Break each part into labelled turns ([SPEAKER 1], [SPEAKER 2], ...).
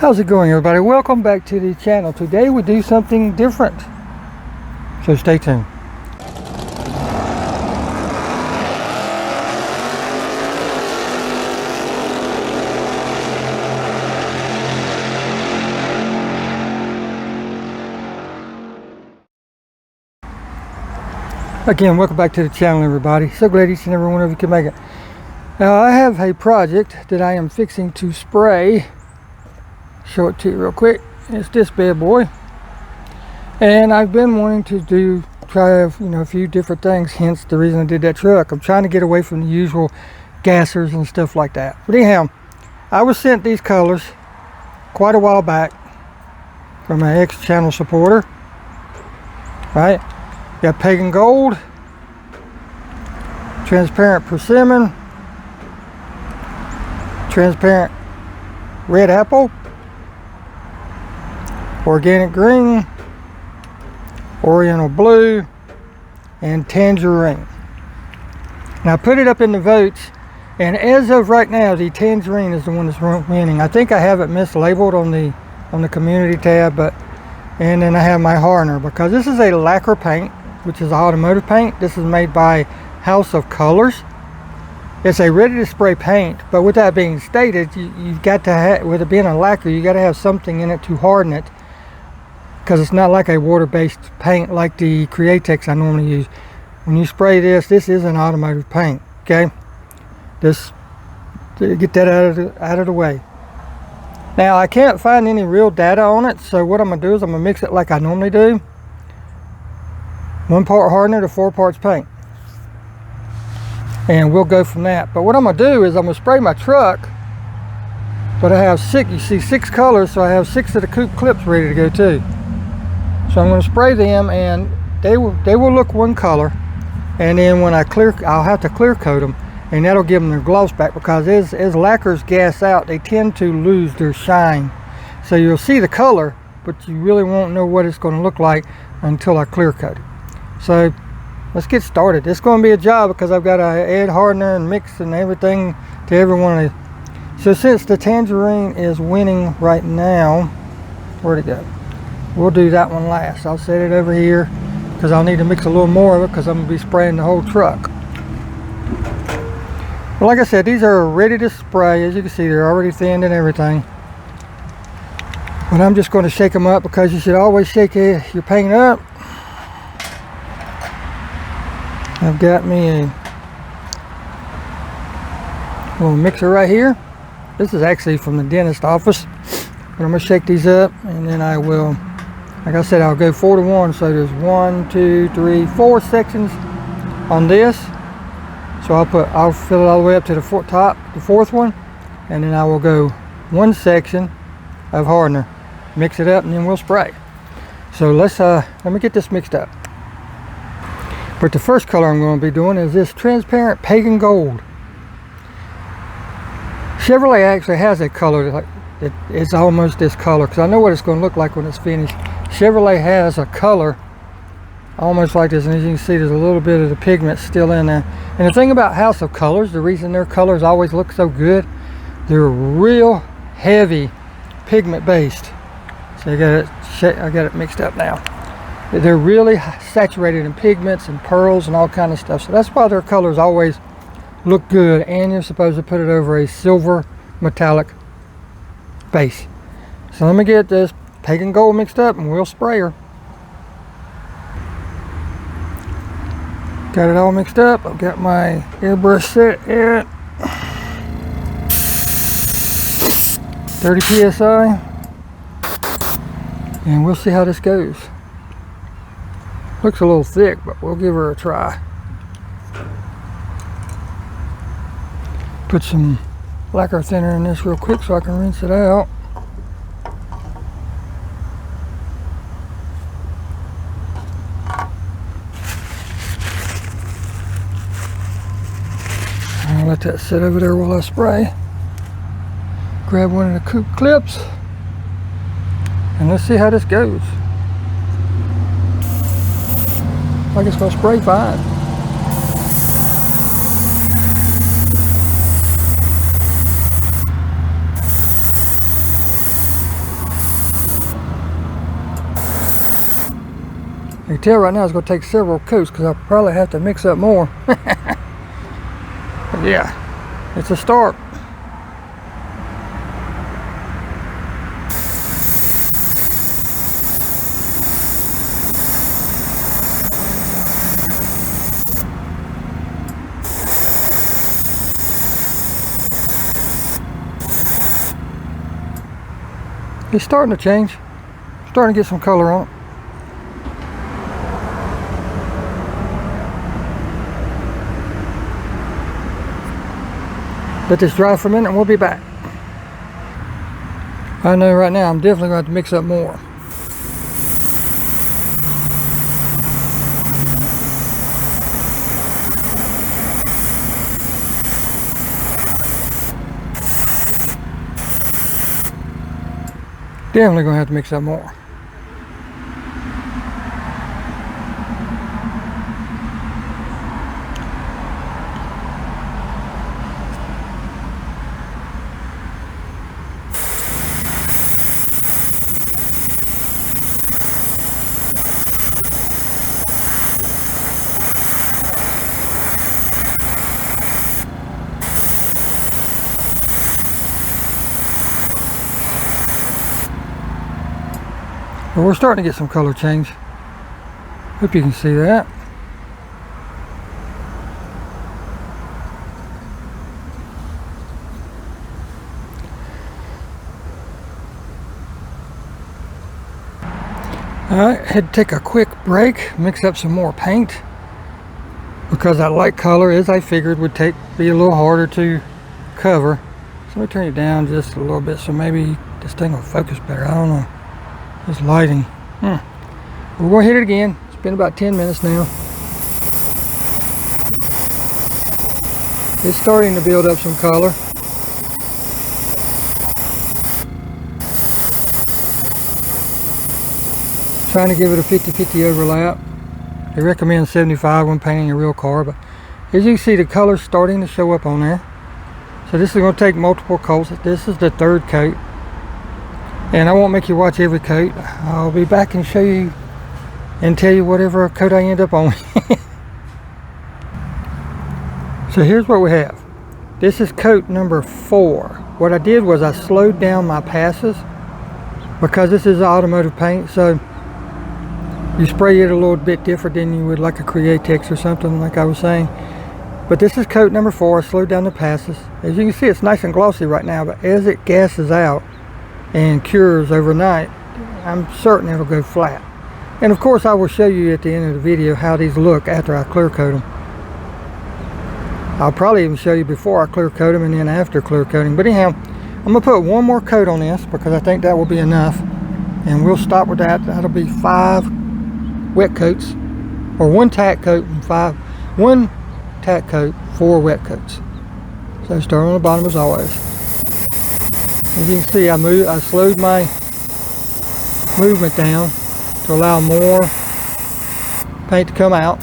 [SPEAKER 1] How's it going, everybody? Welcome back to the channel. Today we do something different, so stay tuned. Again, welcome back to the channel, everybody. So glad each and every one of you can make it. Now I have a project that I am fixing to spray. Show it to you real quick. It's this bad boy, and I've been wanting to try a few different things, hence the reason I did that truck. I'm trying to get away from the usual gassers and stuff like that. But anyhow, I was sent these colors quite a while back from my ex-channel supporter. Right, got pagan gold, transparent persimmon, transparent red apple, organic green, oriental blue, and tangerine. Now I put it up in the votes, and as of right now the tangerine is the one that's winning. I think I have it mislabeled on the community tab, and then I have my hardener, because this is a lacquer paint, which is automotive paint. This is made by House of Kolors. It's a ready to spray paint, but with that being stated, you've got to have, with it being a lacquer, you got to have something in it to harden it, because it's not like a water-based paint like the Createx I normally use. When you spray this is an automotive paint. Okay, just to get that out of the way. Now I can't find any real data on it, so what I'm gonna do is I'm gonna mix it like I normally do. 1 part hardener to 4 parts paint, and we'll go from that. But what I'm gonna do is I'm gonna spray my truck, but I have 6, you see 6 colors, so I have 6 of the coupe clips ready to go too. So I'm going to spray them, and they will look one color, and then when I'll have to clear coat them, and that'll give them their gloss back, because as lacquers gas out, they tend to lose their shine. So you'll see the color, but you really won't know what it's going to look like until I clear coat it. So let's get started. It's going to be a job, because I've got to add hardener and mix and everything to every one of these. So since the tangerine is winning right now, where'd it go? We'll do that one last. I'll set it over here, because I'll need to mix a little more of it, because I'm going to be spraying the whole truck. But like I said, these are ready to spray. As you can see, they're already thinned and everything. But I'm just going to shake them up, because you should always shake your paint up. I've got me a little mixer right here. This is actually from the dentist office. But I'm going to shake these up, and then I will, like I said, I'll go 4 to 1. So there's 1, 2, 3, 4 sections on this. So I'll fill it all the way up to the top, the 4th one, and then I will go 1 section of hardener, mix it up, and then we'll spray. So let me get this mixed up. But the first color I'm going to be doing is this transparent pagan gold. Chevrolet actually has a color like it's almost this color, because I know what it's going to look like when it's finished. Chevrolet has a color almost like this, and as you can see, there's a little bit of the pigment still in there. And the thing about House of Kolors, the reason their colors always look so good, they're real heavy pigment based. So I got it mixed up now. They're really saturated in pigments and pearls and all kind of stuff, so that's why their colors always look good. And you're supposed to put it over a silver metallic base. So let me get this pagan gold mixed up, and we'll spray her. Got it all mixed up. I've got my airbrush set at 30 psi, and we'll see how this goes. Looks a little thick, but we'll give her a try. Put some lacquer thinner in this real quick so I can rinse it out. I'll let that sit over there while I spray. Grab one of the coupe clips, and let's see how this goes. I think it's going to spray fine. You can tell right now it's going to take several coats because I'll probably have to mix up more. But yeah, it's a start. It's starting to change. Starting to get some color on it. Let this dry for a minute and we'll be back. I know right now I'm definitely going to have to mix up more. Definitely going to have to mix up more. But we're starting to get some color change. Hope you can see that. Alright, had to take a quick break, mix up some more paint. Because that light color, as I figured, would be a little harder to cover. So let me turn it down just a little bit so maybe this thing will focus better. I don't know. This lighting. We're going to hit it again. It's been about 10 minutes now. It's starting to build up some color. Trying to give it a 50-50 overlap. They recommend 75 when painting a real car, but as you can see, the color's starting to show up on there. So this is going to take multiple coats. This is the third coat. And I won't make you watch every coat. I'll be back and show you and tell you whatever coat I end up on. So here's what we have. This is coat number 4. What I did was I slowed down my passes because this is automotive paint. So you spray it a little bit different than you would like a Createx or something like I was saying. But this is coat number 4. I slowed down the passes. As you can see, it's nice and glossy right now, but as it gasses out and cures overnight, I'm certain it'll go flat. And of course I will show you at the end of the video how these look after I clear coat them. I'll probably even show you before I clear coat them and then after clear coating. But anyhow, I'm going to put one more coat on this because I think that will be enough. And we'll stop with that. That'll be 5 wet coats, or 1 tack coat and 1 tack coat, 4 wet coats. So start on the bottom as always. As you can see, I slowed my movement down to allow more paint to come out.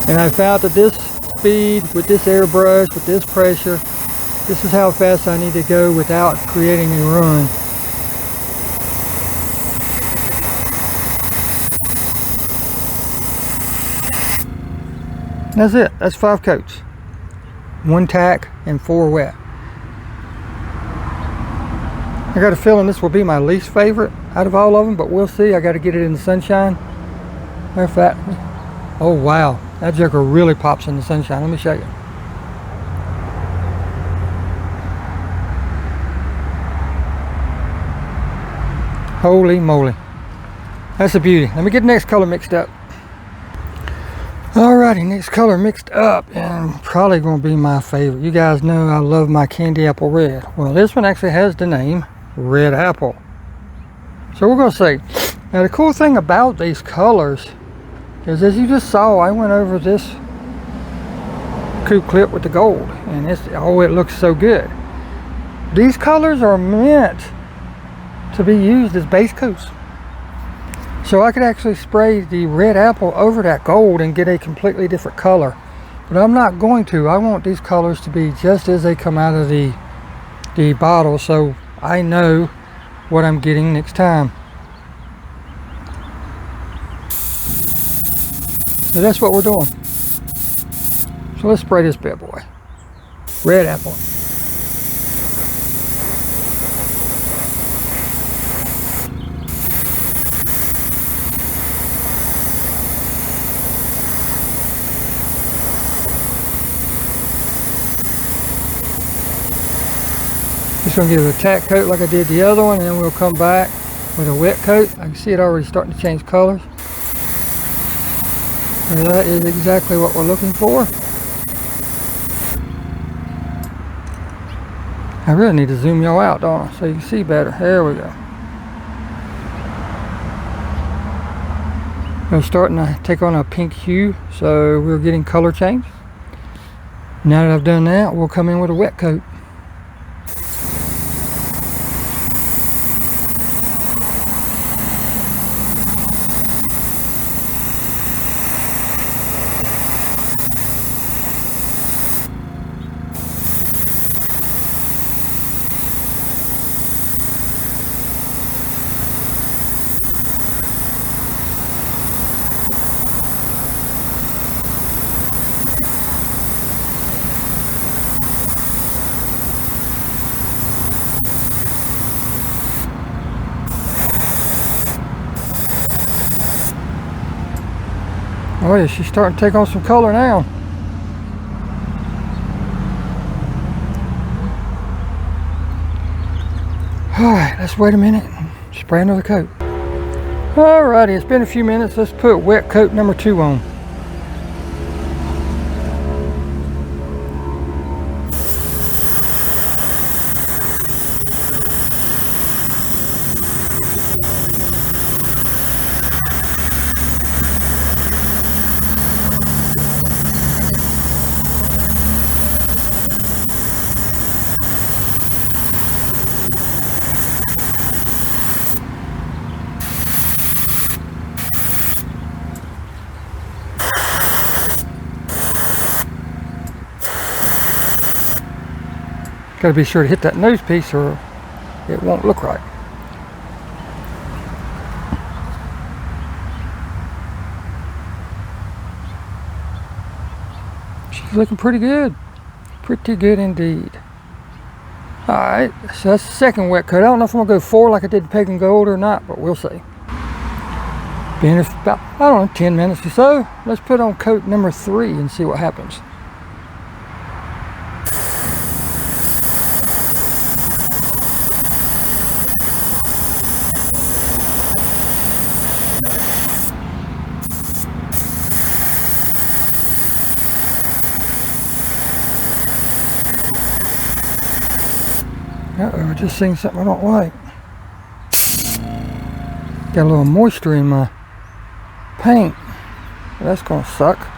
[SPEAKER 1] And I found that this speed, with this airbrush, with this pressure, this is how fast I need to go without creating a run. That's it. That's 5 coats. 1 tack and 4 wet. I got a feeling this will be my least favorite out of all of them, but we'll see. I got to get it in the sunshine. Matter of fact, oh wow, that joker really pops in the sunshine. Let me show you. Holy moly. That's a beauty. Let me get the next color mixed up. Alrighty, next color mixed up, and probably going to be my favorite. You guys know I love my candy apple red. Well, this one actually has the name Red Apple. So we're going to say, now the cool thing about these colors is, as you just saw, I went over this coupe clip with the gold, and it looks so good. These colors are meant to be used as base coats. So I could actually spray the red apple over that gold and get a completely different color. But I'm not going to. I want these colors to be just as they come out of the the bottle so I know what I'm getting next time. So that's what we're doing. So let's spray this bad boy. Red apple. Just gonna give it a tack coat like I did the other one, and then we'll come back with a wet coat. I can see it already starting to change colors. So that is exactly what we're looking for. I really need to zoom y'all out, don't I? So you can see better. There we go. We're starting to take on a pink hue, so we're getting color change. Now that I've done that, we'll come in with a wet coat. Oh yeah, she's starting to take on some color now. Alright, let's wait a minute and spray another coat. Alrighty, it's been a few minutes. Let's put wet coat number 2 on. Got to be sure to hit that nose piece or it won't look right. She's looking pretty good. Pretty good indeed. Alright, so that's the second wet coat. I don't know if I'm going to go 4 like I did the pagan gold or not, but we'll see. Been about, I don't know, 10 minutes or so. Let's put on coat number 3 and see what happens. Uh-oh, I just seen something I don't like. Got a little moisture in my paint. That's gonna suck.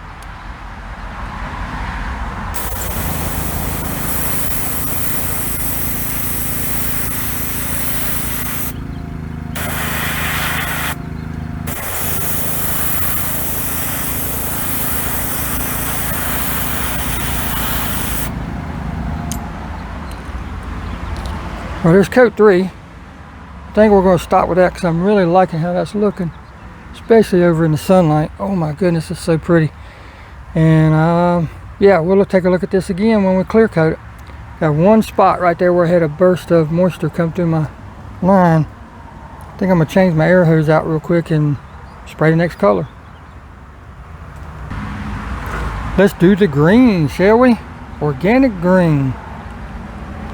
[SPEAKER 1] Well, there's coat 3. I think we're going to stop with that because I'm really liking how that's looking, especially over in the sunlight. Oh my goodness, it's so pretty. And yeah, we'll take a look at this again when we clear coat it. Got one spot right there where I had a burst of moisture come through my line. I think I'm going to change my air hose out real quick and spray the next color. Let's do the green, shall we? Organic green.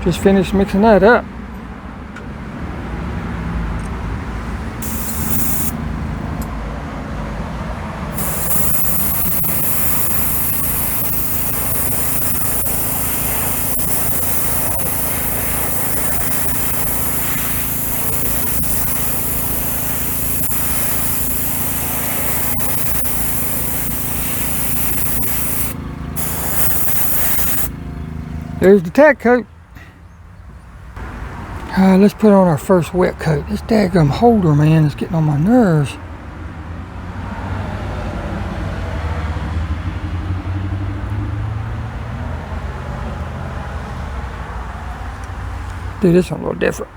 [SPEAKER 1] Just finished mixing that up. There's the tack coat. Let's put on our first wet coat. This daggum holder, man, is getting on my nerves. Do this one a little different.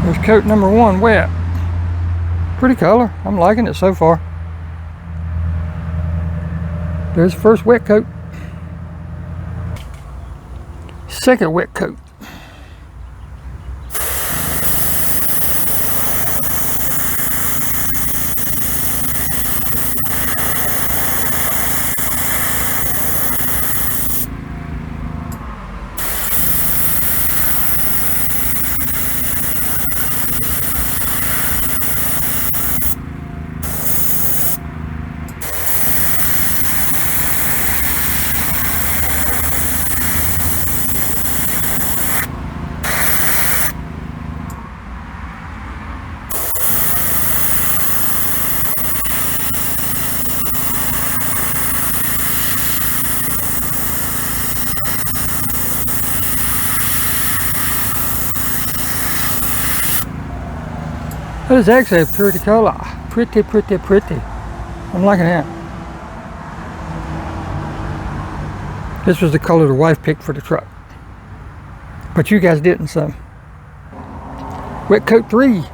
[SPEAKER 1] There's coat number 1 wet. Pretty color. I'm liking it so far. There's the first wet coat. Second wet coat. That is actually a pretty color. Pretty. I'm liking that. This was the color the wife picked for the truck. But you guys didn't, so. Wet coat 3.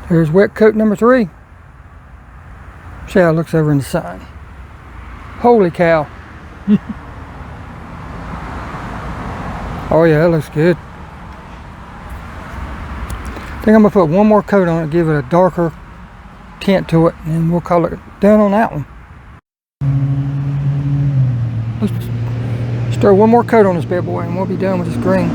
[SPEAKER 1] Here's wet coat number 3. See how it looks over in the sun. Holy cow. Oh yeah, that looks good. I think I'm gonna put one more coat on it, give it a darker tint to it, and then we'll call it done on that one. Let's throw one more coat on this bad boy and we'll be done with this green.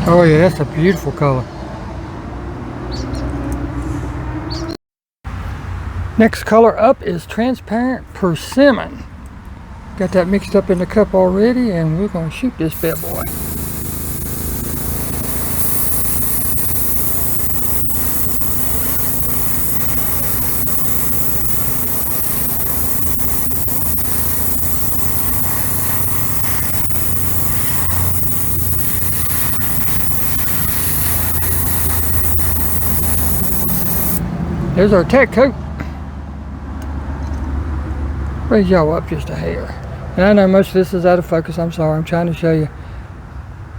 [SPEAKER 1] Oh yeah, that's a beautiful color. Next color up is transparent persimmon. Got that mixed up in the cup already, and we're going to shoot this bad boy. There's our tech coat. Raise y'all up just a hair. And I know most of this is out of focus. I'm sorry. I'm trying to show you.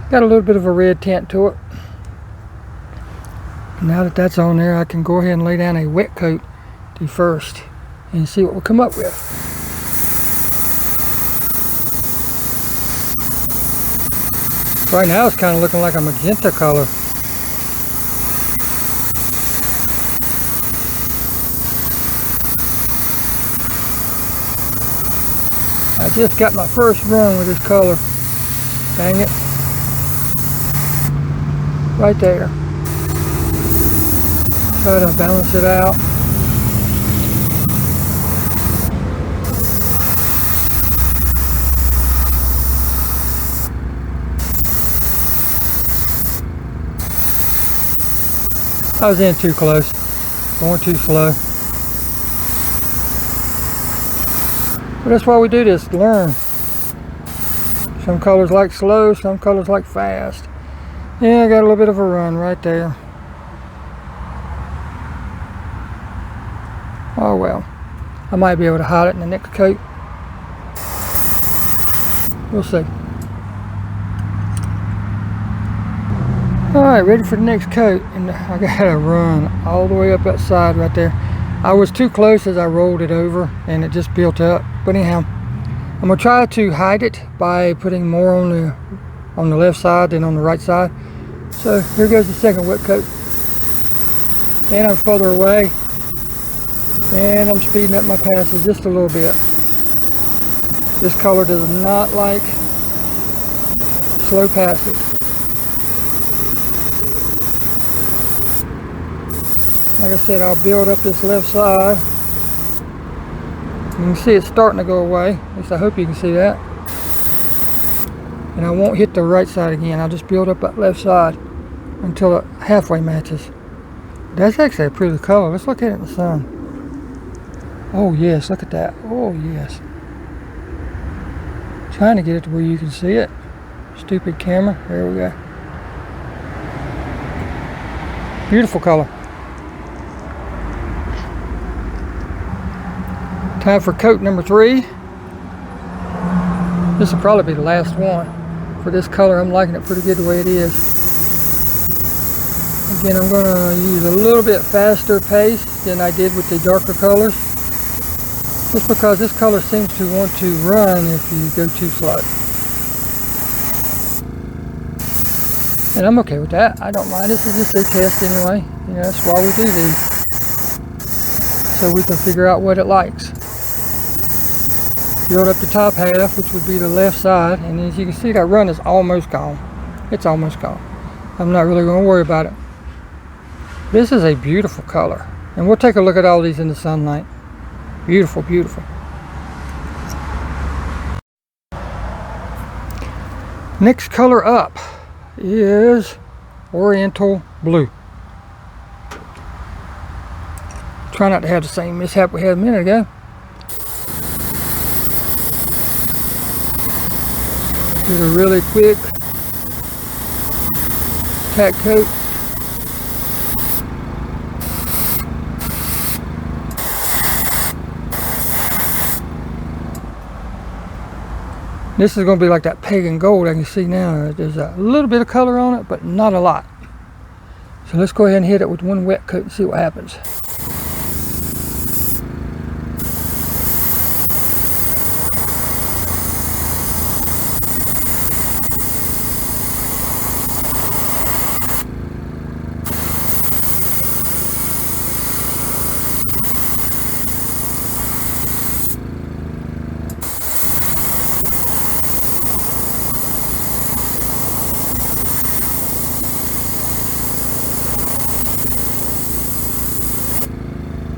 [SPEAKER 1] Got a little bit of a red tint to it. Now that that's on there, I can go ahead and lay down a wet coat to first and see what we'll come up with. Right now it's kind of looking like a magenta color. Just got my first run with this color. Dang it. Right there. Try to balance it out. I was in too close. Going too slow. But that's why we do this, to learn. Some colors like slow, some colors like fast. Yeah, I got a little bit of a run right there. Oh well. I might be able to hide it in the next coat. We'll see. Alright, ready for the next coat. And I gotta run all the way up that side right there. I was too close as I rolled it over and it just built up. But anyhow, I'm gonna try to hide it by putting more on the left side than on the right side. So here goes the second whip coat. And I'm further away. And I'm speeding up my passes just a little bit. This color does not like slow passes. Like I said, I'll build up this left side. You can see it's starting to go away. At least I hope you can see that. And I won't hit the right side again. I'll just build up that left side until it halfway matches. That's actually a pretty color. Let's look at it in the sun. Oh yes, look at that. Oh yes. Trying to get it to where you can see it. Stupid camera. There we go. Beautiful color. Time for coat number 3. This will probably be the last one. For this color, I'm liking it pretty good the way it is. Again, I'm going to use a little bit faster pace than I did with the darker colors. Just because this color seems to want to run if you go too slow. And I'm okay with that. I don't mind. This is just a test anyway. You know, that's why we do these. So we can figure out what it likes. Build up the top half, which would be the left side, and as you can see, that run is almost gone. It's almost gone. I'm not really going to worry about it. This is a beautiful color, and we'll take a look at all these in the sunlight. Beautiful, beautiful. Next color up is Oriental Blue. Try not to have the same mishap we had a minute ago. Did a really quick tack coat. This is going to be like that pagan gold I can see now. There's a little bit of color on it, but not a lot. So let's go ahead and hit it with one wet coat and see what happens.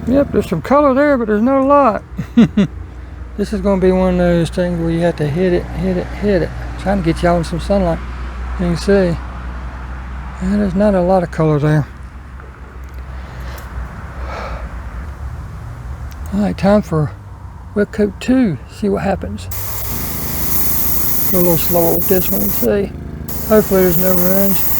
[SPEAKER 1] Yep, there's some color there, but there's not a lot. This is going to be one of those things where you have to hit it, hit it, hit it. Trying to get y'all in some sunlight. You can see. And there's not a lot of color there. Alright, time for wet coat 2. See what happens. Go a little slower with this one and see. Hopefully there's no runs.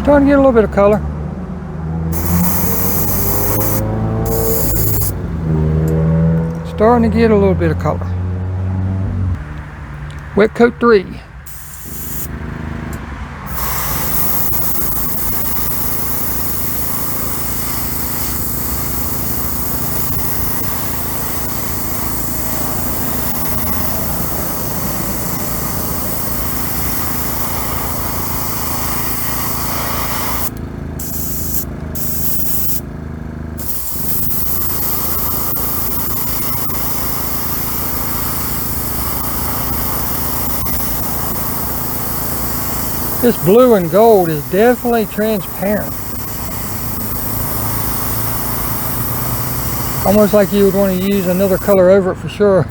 [SPEAKER 1] Starting to get a little bit of color. Starting to get a little bit of color. Wet coat 3. This blue and gold is definitely transparent. Almost like you would want to use another color over it for sure.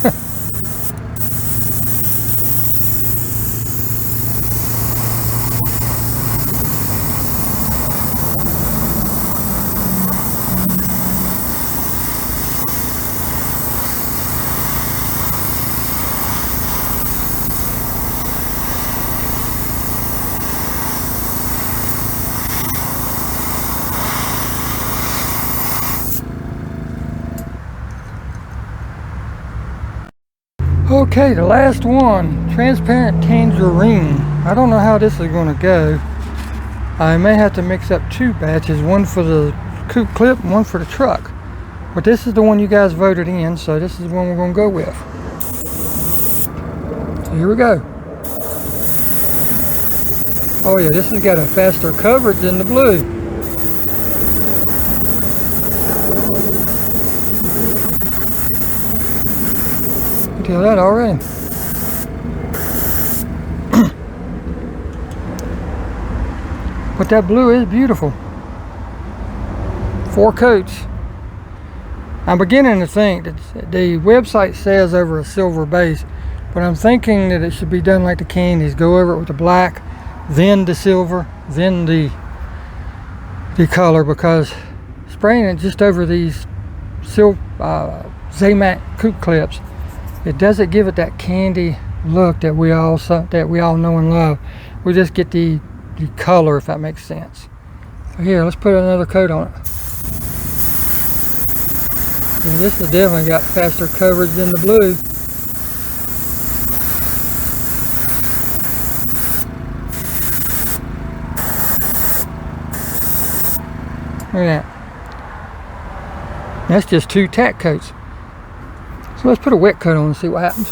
[SPEAKER 1] Okay, the last one, transparent tangerine. I don't know how this is going to go. I may have to mix up 2 batches, one for the coupe clip and one for the truck. But this is the one you guys voted in, so this is the one we're going to go with. So here we go. Oh yeah, this has got a faster coverage than the blue. Tell that already. But that blue is beautiful. 4 coats. I'm beginning to think that the website says over a silver base, but I'm thinking that it should be done like the candies. Go over it with the black, then the silver, then the color, because spraying it just over these Zamac coupe clips, it doesn't give it that candy look that we all know and love. We just get the color, if that makes sense. So here, let's put another coat on it. And this has definitely got faster coverage than the blue. Look at that. That's just 2 tack coats. So let's put a wet coat on and see what happens.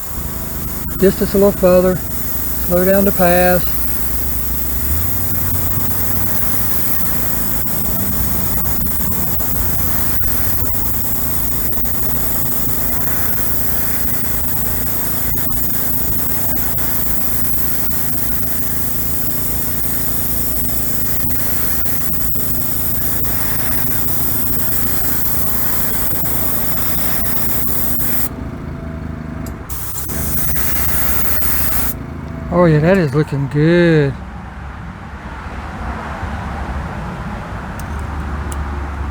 [SPEAKER 1] Distance a little further. Slow down to pass. Oh yeah, that is looking good.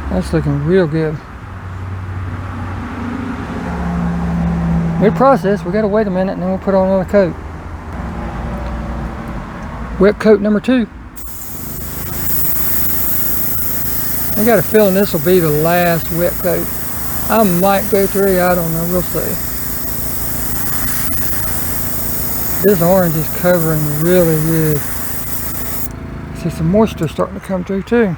[SPEAKER 1] That's looking real good. Mid-process, we gotta wait a minute and then we'll put on another coat. Wet coat number 2. I got a feeling this will be the last wet coat. I might go 3, I don't know, we'll see. This orange is covering really good. See some moisture starting to come through too.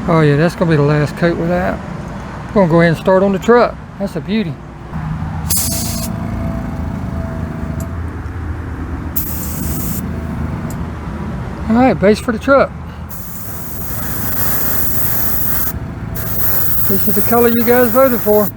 [SPEAKER 1] Oh yeah, that's gonna be the last coat with that. We're gonna go ahead and start on the truck. That's a beauty. All right, base for the truck. This is the color you guys voted for.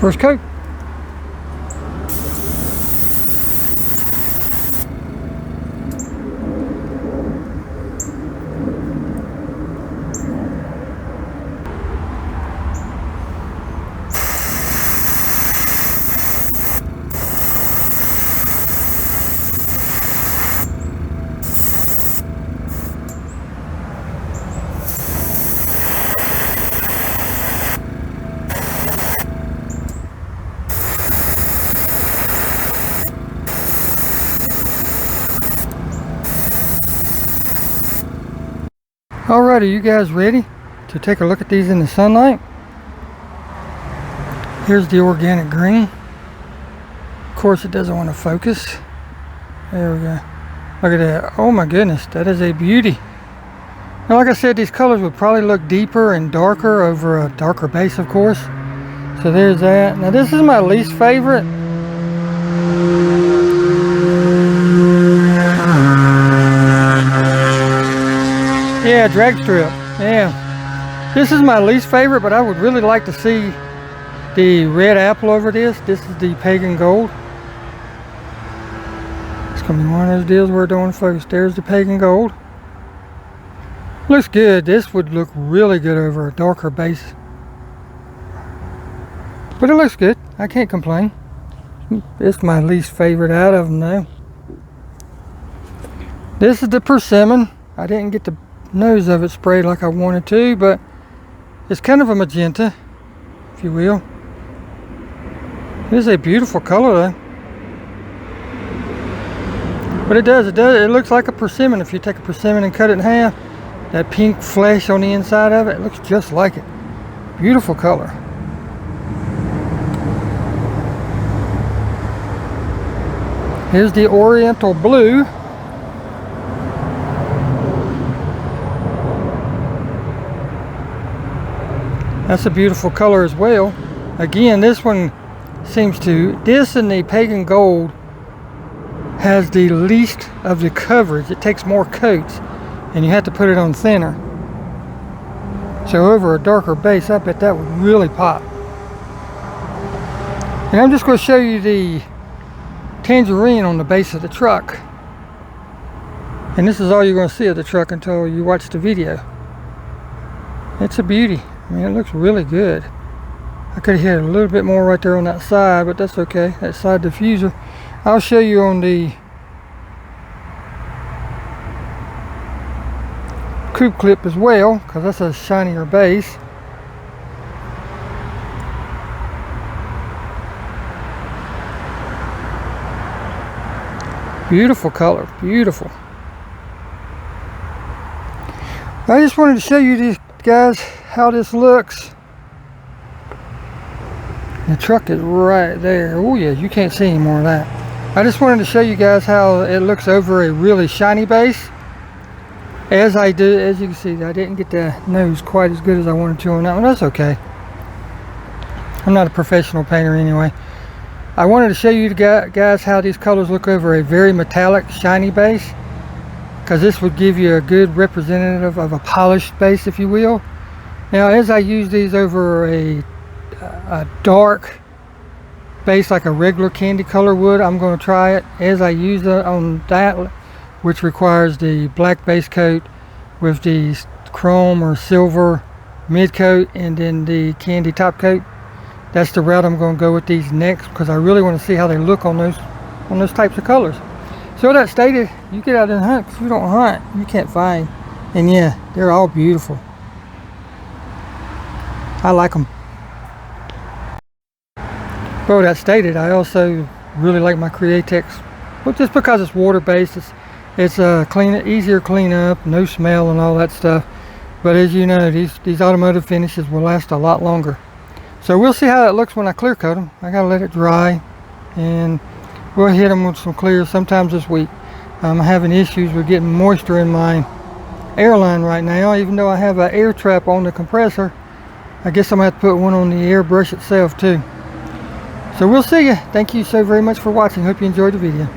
[SPEAKER 1] First coat. Alright, are you guys ready to take a look at these in the sunlight? Here's the organic green. Of course it doesn't want to focus. There we go. Look at that. Oh my goodness, that is a beauty. Now like I said, these colors would probably look deeper and darker over a darker base, of course. So there's that. Now this is my least favorite. Yeah, drag strip. Yeah. This is my least favorite, but I would really like to see the red apple over this. This is the pagan gold. It's going to be one of those deals where it don't focus. There's the pagan gold. Looks good. This would look really good over a darker base. But it looks good. I can't complain. It's my least favorite out of them though. This is the persimmon. I didn't get the nose of it sprayed like I wanted to, but it's kind of a magenta, if you will. It is a beautiful color though. But it looks like a persimmon. If you take a persimmon and cut it in half, that pink flesh on the inside of it looks just like it. Beautiful color. Here's the oriental blue. That's a beautiful color as well. Again, this one seems to, this and the pagan gold has the least of the coverage. It takes more coats and you have to put it on thinner. So over a darker base, I bet that would really pop. And I'm just going to show you the tangerine on the base of the truck. And this is all you're going to see of the truck until you watch the video. It's a beauty. I mean, it looks really good. I could have hit a little bit more right there on that side, but that's okay. That side diffuser. I'll show you on the coupe clip as well, because that's a shinier base. Beautiful color, beautiful. I just wanted to show you these guys how this looks. The truck is right there. Oh yeah, you can't see any more of that. I just wanted to show you guys how it looks over a really shiny base. As you can see, I didn't get the nose quite as good as I wanted to on that one. That's okay. I'm not a professional painter anyway. I wanted to show you guys how these colors look over a very metallic, shiny base, because this would give you a good representative of a polished base, if you will. Now, as I use these over a dark base like a regular candy color would, I'm going to try it as I use it on that, which requires the black base coat with the chrome or silver mid coat and then the candy top coat. That's the route I'm going to go with these next, because I really want to see how they look on those types of colors. So that stated, you get out and hunt. If you don't hunt, you can't find. And yeah, they're all beautiful. I like them. Well, that stated, I also really like my Createx, but just because it's water based, it's easier to clean up, no smell and all that stuff. But as you know, these automotive finishes will last a lot longer. So we'll see how it looks when I clear coat them. I gotta let it dry, and we'll hit them with some clear sometimes this week. I'm having issues with getting moisture in my airline right now, even though I have an air trap on the compressor. I guess I'm gonna have to put one on the airbrush itself too. So we'll see you. Thank you so very much for watching. Hope you enjoyed the video.